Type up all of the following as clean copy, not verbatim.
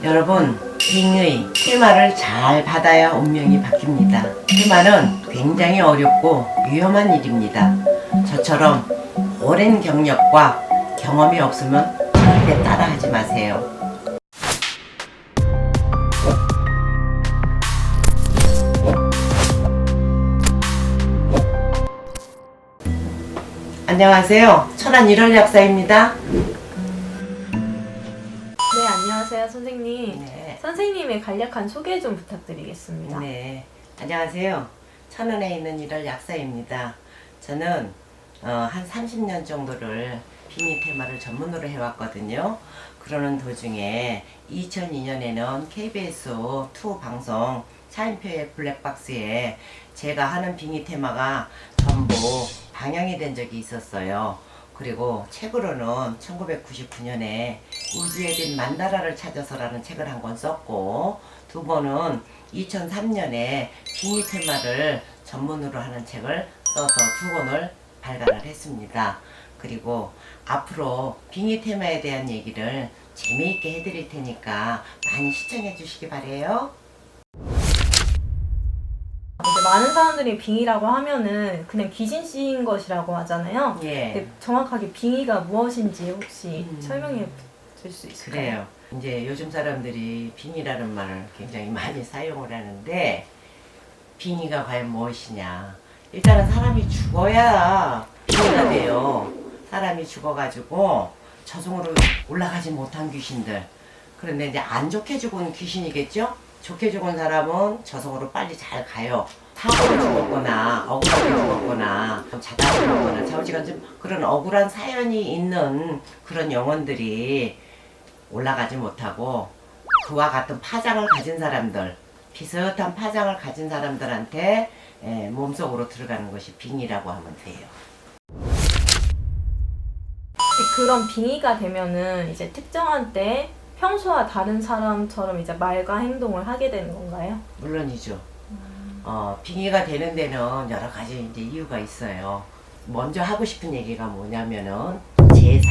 여러분, 빙의 테마를 잘 받아야 운명이 바뀝니다. 테마는 굉장히 어렵고 위험한 일입니다. 저처럼 오랜 경력과 경험이 없으면 절대 따라하지 마세요. 안녕하세요. 천안 1월 약사입니다. 네, 안녕하세요, 선생님. 네. 선생님의 간략한 소개 좀 부탁드리겠습니다. 네, 안녕하세요. 천안에 있는 1월 약사입니다. 저는 한 30년 정도를 빙의 테마를 전문으로 해왔거든요. 그러는 도중에 2002년에는 KBS2 방송 차인표의 블랙박스에 제가 하는 빙의 테마가 전부 방영이 된 적이 있었어요. 그리고 책으로는 1999년에 우주의 빛 만다라를 찾아서라는 책을 한 권 썼고, 두 번은 2003년에 빙의 테마를 전문으로 하는 책을 써서 두 권을 발간을 했습니다. 그리고 앞으로 빙의 테마에 대한 얘기를 재미있게 해드릴 테니까 많이 시청해 주시기 바래요. 이제 많은 사람들이 빙의라고 하면은 그냥 귀신 씌인 것이라고 하잖아요. 예. 근데 정확하게 빙의가 무엇인지 혹시 설명해 줄 수 있을까요? 그래요. 이제 요즘 사람들이 빙의라는 말을 굉장히 많이 사용을 하는데, 빙의가 과연 무엇이냐. 일단은 사람이 죽어야 빙의가 돼요. 사람이 죽어가지고 저승으로 올라가지 못한 귀신들. 그런데 이제 안 좋게 죽은 귀신이겠죠? 좋게 죽은 사람은 저승으로 빨리 잘 가요. 사고로 죽었거나 억울하게 죽었거나 자다가 죽었거나 좌우지간 좀 그런 억울한 사연이 있는 그런 영혼들이 올라가지 못하고, 그와 같은 파장을 가진 사람들, 비슷한 파장을 가진 사람들한테 몸속으로 들어가는 것이 빙의라고 하면 돼요. 그런 빙의가 되면은 이제 특정한 때 평소와 다른 사람처럼 이제 말과 행동을 하게 되는 건가요? 물론이죠. 빙의가 되는 데는 여러 가지 이제 이유가 있어요. 먼저 하고 싶은 얘기가 뭐냐면은 제사.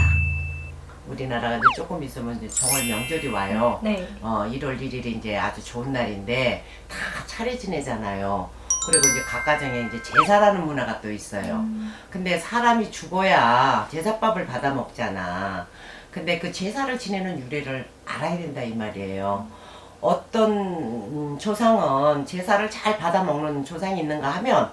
우리나라가 이제 조금 있으면 이제 정월 명절이 와요. 네. 1월 1일이 이제 아주 좋은 날인데 다 차례 지내잖아요. 그리고 이제 각 가정에 이제 제사라는 문화가 또 있어요. 근데 사람이 죽어야 제사밥을 받아 먹잖아. 근데 그 제사를 지내는 유래를 알아야 된다 이 말이에요. 어떤 조상은 제사를 잘 받아 먹는 조상이 있는가 하면,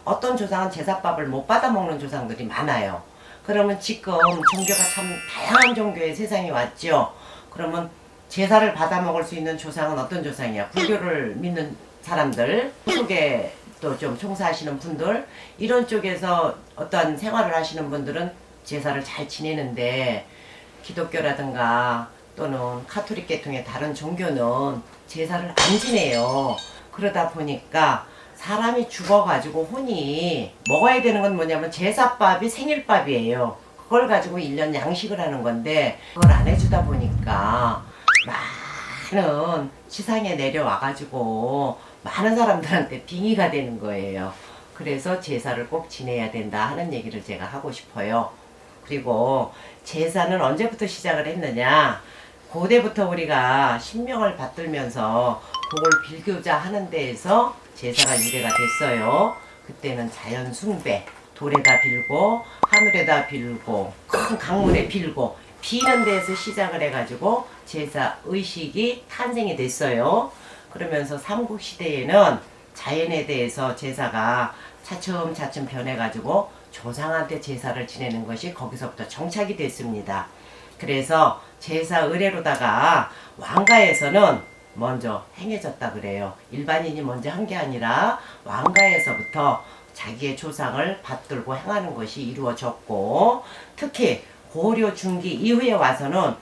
어떤 조상은 제사밥을 못 받아 먹는 조상들이 많아요. 그러면 지금 종교가 참 다양한 종교의 세상이 왔죠. 그러면 제사를 받아 먹을 수 있는 조상은 어떤 조상이야? 불교를 믿는 사람들, 속에 또 좀 종사하시는 분들, 이런 쪽에서 어떠한 생활을 하시는 분들은 제사를 잘 지내는데, 기독교라든가 또는 카톨릭 계통의 다른 종교는 제사를 안 지내요. 그러다 보니까 사람이 죽어가지고 혼이 먹어야 되는 건 뭐냐면 제사밥이 생일밥이에요. 그걸 가지고 1년 양식을 하는 건데, 그걸 안 해주다 보니까 많은 지상에 내려와가지고 많은 사람들한테 빙의가 되는 거예요. 그래서 제사를 꼭 지내야 된다 하는 얘기를 제가 하고 싶어요. 그리고 제사는 언제부터 시작을 했느냐? 고대부터 우리가 신명을 받들면서 복을 빌고자 하는 데에서 제사가 유래가 됐어요. 그때는 자연 숭배, 돌에다 빌고 하늘에다 빌고 큰 강물에 빌고 비는 데에서 시작을 해가지고 제사 의식이 탄생이 됐어요. 그러면서 삼국시대에는 자연에 대해서 제사가 차츰차츰 변해가지고 조상한테 제사를 지내는 것이 거기서부터 정착이 됐습니다. 그래서 제사 의례로다가 왕가에서는 먼저 행해졌다 그래요. 일반인이 먼저 한 게 아니라 왕가에서부터 자기의 조상을 받들고 행하는 것이 이루어졌고, 특히 고려 중기 이후에 와서는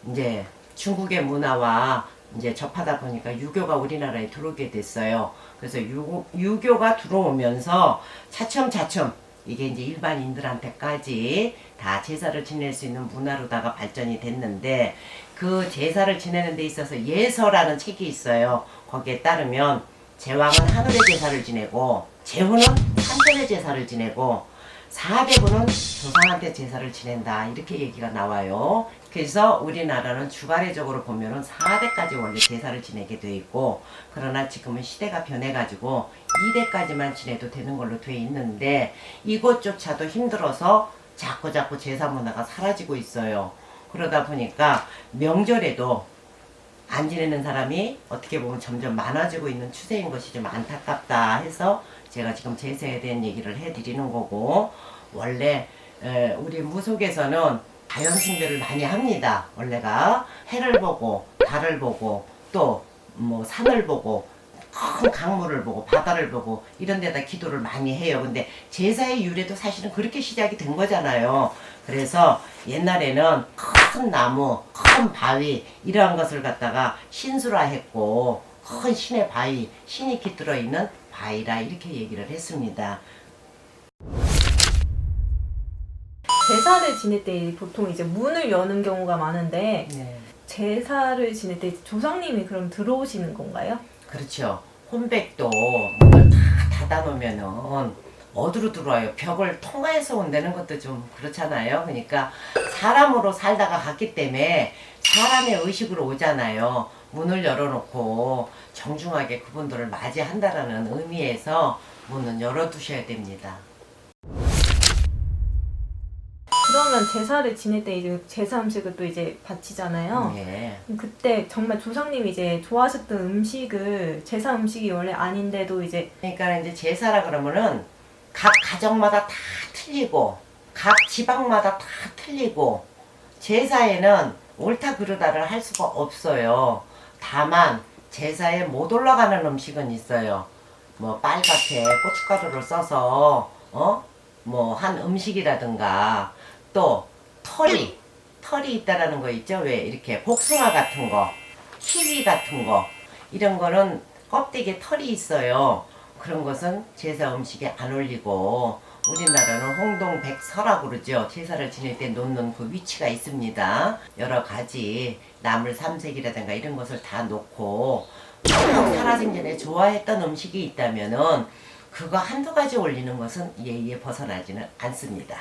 이제 중국의 문화와 이제 접하다 보니까 유교가 우리나라에 들어오게 됐어요. 그래서 유교가 들어오면서 차츰차츰 이게 이제 일반인들한테까지 다 제사를 지낼 수 있는 문화로다가 발전이 됐는데, 그 제사를 지내는 데 있어서 예서라는 책이 있어요. 거기에 따르면 제왕은 하늘의 제사를 지내고, 제후는 산천의 제사를 지내고, 4대부는 조상한테 제사를 지낸다 이렇게 얘기가 나와요. 그래서 우리나라는 주가례적으로 보면은 4대까지 원래 제사를 지내게 돼 있고, 그러나 지금은 시대가 변해가지고 2대까지만 지내도 되는 걸로 돼 있는데, 이것조차도 힘들어서 자꾸 제사 문화가 사라지고 있어요. 그러다 보니까 명절에도 안 지내는 사람이 어떻게 보면 점점 많아지고 있는 추세인 것이 좀 안타깝다 해서 제가 지금 제사에 대한 얘기를 해드리는 거고, 원래 우리 무속에서는 자연 숭배를 많이 합니다. 원래가 해를 보고 달을 보고 또 뭐 산을 보고 큰 강물을 보고 바다를 보고 이런 데다 기도를 많이 해요. 근데 제사의 유래도 사실은 그렇게 시작이 된 거잖아요. 그래서 옛날에는 큰 나무, 큰 바위 이러한 것을 갖다가 신수라했고, 큰 신의 바위, 신이 깃들어 있는 바위라 이렇게 얘기를 했습니다. 제사를 지낼 때 보통 이제 문을 여는 경우가 많은데 네. 제사를 지낼 때 조상님이 그럼 들어오시는 건가요? 그렇죠. 혼백도 문을 다 닫아놓으면은 어디로 들어와요? 벽을 통과해서 온다는 것도 좀 그렇잖아요. 그러니까 사람으로 살다가 갔기 때문에 사람의 의식으로 오잖아요. 문을 열어놓고 정중하게 그분들을 맞이한다라는 의미에서 문은 열어두셔야 됩니다. 그러면 제사를 지낼 때 이제 제사 음식을 또 이제 바치잖아요. 예. 그때 정말 조상님이 이제 좋아하셨던 음식을 제사 음식이 원래 아닌데도 이제 그러니까 이제 제사라 그러면은 각 가정마다 다 틀리고 각 지방마다 다 틀리고, 제사에는 옳다 그르다를 할 수가 없어요. 다만 제사에 못 올라가는 음식은 있어요. 뭐 빨갛게 고춧가루를 써서 뭐 한 음식이라든가, 또 털이 있다라는 거 있죠. 왜 이렇게 복숭아 같은 거, 키위 같은 거, 이런 거는 껍데기에 털이 있어요. 그런 것은 제사 음식에 안 올리고, 우리나라는 홍동백서라고 그러죠. 제사를 지낼 때 놓는 그 위치가 있습니다. 여러 가지 나물 삼색이라든가 이런 것을 다 놓고, 살아생전에 좋아했던 음식이 있다면은 그거 한두 가지 올리는 것은 예의에 벗어나지는 않습니다.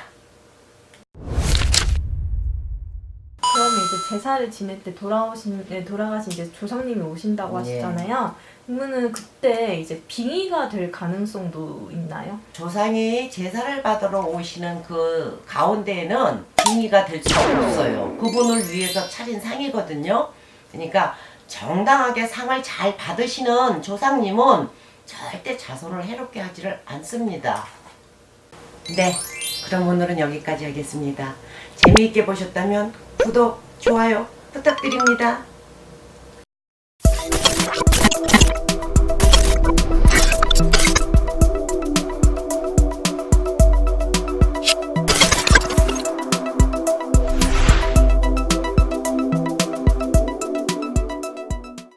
그러면 이제 제사를 지낼 때 돌아가신 이제 조상님이 오신다고 하시잖아요. 그러면은 그때 이제 빙의가 될 가능성도 있나요? 조상이 제사를 받으러 오시는 그 가운데에는 빙의가 될 수가 없어요. 그분을 위해서 차린 상이거든요. 그러니까 정당하게 상을 잘 받으시는 조상님은 절대 자손을 해롭게 하지를 않습니다. 네, 그럼 오늘은 여기까지 하겠습니다. 재미있게 보셨다면 구독, 좋아요 부탁드립니다.